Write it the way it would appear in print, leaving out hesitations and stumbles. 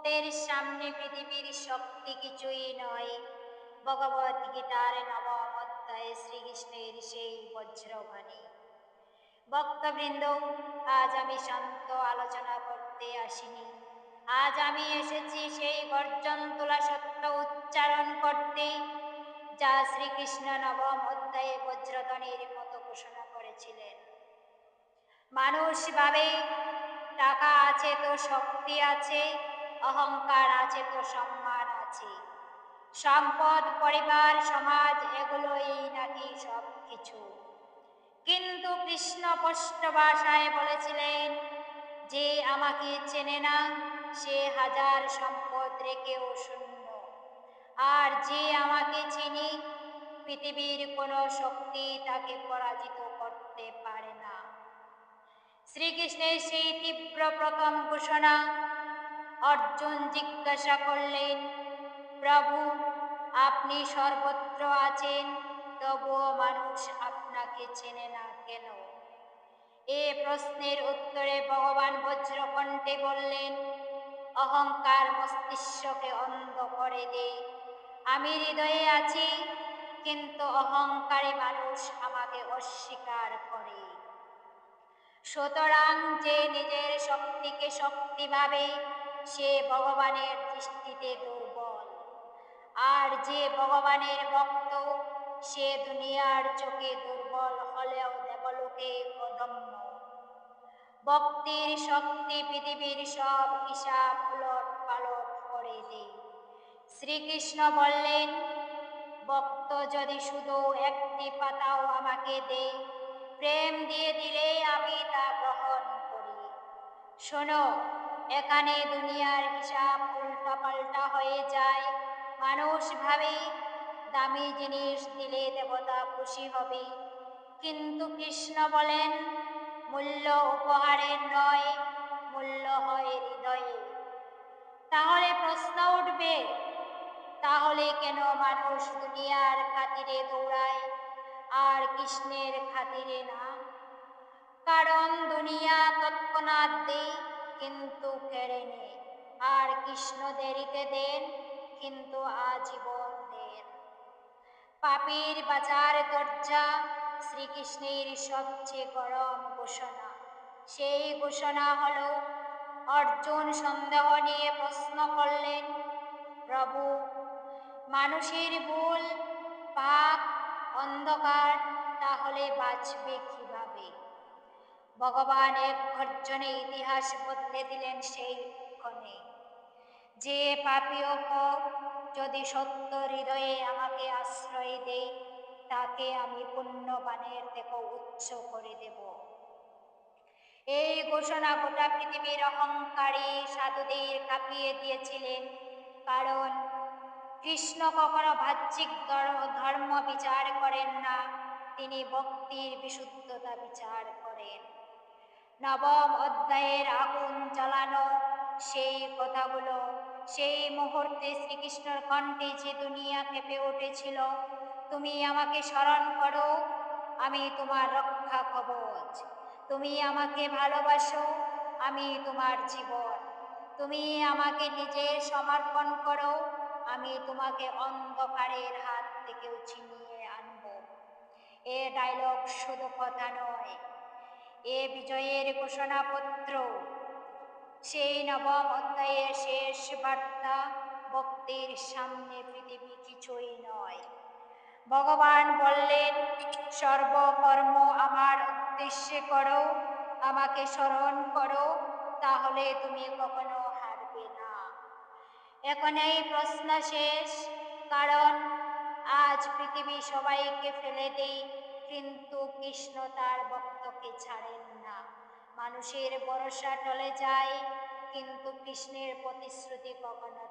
ভক্তের সামনে পৃথিবীর শক্তি কিছুই নয়। ভগবত গীতার নবম অধ্যায়ে শ্রীকৃষ্ণের সেই বজ্রবাণী। ভক্তবৃন্দ, আজ আমি শান্ত আলোচনা করতে আসিনি। আজ আমি এসেছি সেই গর্জন তোলা সত্য উচ্চারণ করতে, যা শ্রীকৃষ্ণ নবম অধ্যায়ে বজ্রধ্বনির মতো ঘোষণা করেছিলেন। মানুষ ভাবে টাকা আছে তো শক্তি আছে, অহংকার আছে তো সম্মান আছে, সম্পদ, পরিবার, সমাজ এগুলোই নাকি সব কিছু। কিন্তু কৃষ্ণ স্পষ্ট ভাষায় বলেছিলেন, যে আমাকে চেনে না সে হাজার সম্পদ রেখেও শূন্য, আর যে আমাকে চিনি পৃথিবীর কোনো শক্তি তাকে পরাজিত করতে পারে না। শ্রীকৃষ্ণের সেই তীব্র প্রথম ঘোষণা। অর্জুন জিজ্ঞাসা করলেন, প্রভু, আপনি সর্বত্র আছেন, তবুও মানুষ আপনাকে চেনে না কেন? এ প্রশ্নের উত্তরে ভগবান বজ্রকণ্ঠে বললেন, অহংকার মস্তিষ্ককে অন্ধ করে দেয়। আমি হৃদয়ে আছি, কিন্তু অহংকারী মানুষ আমাকে অস্বীকার করে। সুতরাং যে নিজের শক্তিকে শক্তি ভাবে সে ভগবানের দৃষ্টিতে দুর্বল, আর যে ভগবানের ভক্ত সে দুনিয়ার চোখে দুর্বল হলেও দেবলোকে অদম্য। ভক্তির শক্তি পৃথিবীর সব হিসাব উলট পালট করে দেয়। শ্রীকৃষ্ণ বললেন, ভক্ত যদি শুধু একটি পাতাও আমাকে দেয়, প্রেম দিয়ে দিলে আমি তা গ্রহণ করি। শোনো, এখানে দুনিয়ার হিসাব উল্টাপাল্টা হয়ে যায়। মানুষ ভাবে দামি জিনিস দিলে দেবতা খুশি হবে, কিন্তু কৃষ্ণ বলেন, মূল্য উপহারের নয়, মূল্য হয় হৃদয়ে। তাহলে প্রশ্ন উঠবে, তাহলে কেন মানুষ দুনিয়ার খাতিরে দৌড়ায় আর কৃষ্ণের খাতিরে না? কারণ দুনিয়া তৎক্ষণাৎ দেয় কিন্তু কেড়ে নেয়, আর কৃষ্ণ দেরিতে দেন কিন্তু আজীবন দেন। পাপীর বাঁচার দরজা শ্রীকৃষ্ণের সবচেয়ে গরম ঘোষণা। সেই ঘোষণা হলো, অর্জুন সন্দেহ নিয়ে প্রশ্ন করলেন, প্রভু, মানুষের ভুল, পাপ, অন্ধকার, তাহলে বাঁচবে কিভাবে? ভগবান এক গর্জনে ইতিহাস বদলে দিলেন সেই ক্ষণে। যে পাপীও হোক, যদি সত্য হৃদয়ে আমাকে আশ্রয় দেয়, তাকে আমি পুণ্যবানের থেকে উচ্চ করে দেব। এই ঘোষণা গোটা পৃথিবীর অহংকারী সাধুদের কাঁপিয়ে দিয়েছিলেন। কারণ কৃষ্ণ কখনো বাহ্যিক ধর্ম বিচার করেন না, তিনি ভক্তির বিশুদ্ধতা বিচার করেন। নবম অধ্যায়ের আগুন জ্বালানো সেই কথাগুলো, সেই মুহূর্তে শ্রীকৃষ্ণর কণ্ঠে যে দুনিয়া কেঁপে উঠেছিল, তুমি আমাকে স্মরণ করো, আমি তোমার রক্ষা কবচ। তুমি আমাকে ভালোবাসো, আমি তোমার জীবন। তুমি আমাকে নিজের সমর্পণ করো, আমি তোমাকে অন্ধকারের হাত থেকেও ছিনিয়ে আনব। এ ডায়লগ শুধু কথা নয়, এ বিজয়ের ঘোষণাপত্র। সেই নবম অধ্যায়ের শেষ বার্তা, ভক্তির সামনে পৃথিবী কিছুই নয়। ভগবান বললেন, সর্বকর্ম আমার উদ্দেশ্যে করো, আমাকে স্মরণ করো, তাহলে তুমি কখনো হারবে না। এখন এই প্রশ্ন শেষ, কারণ আজ পৃথিবী সবাইকে ফেলে দেয়, কিন্তু কৃষ্ণ তার ভক্তকে ছাড়েন না। মানুষের ভরসা টলে যায়, কিন্তু কৃষ্ণের প্রতিশ্রুতি কখনো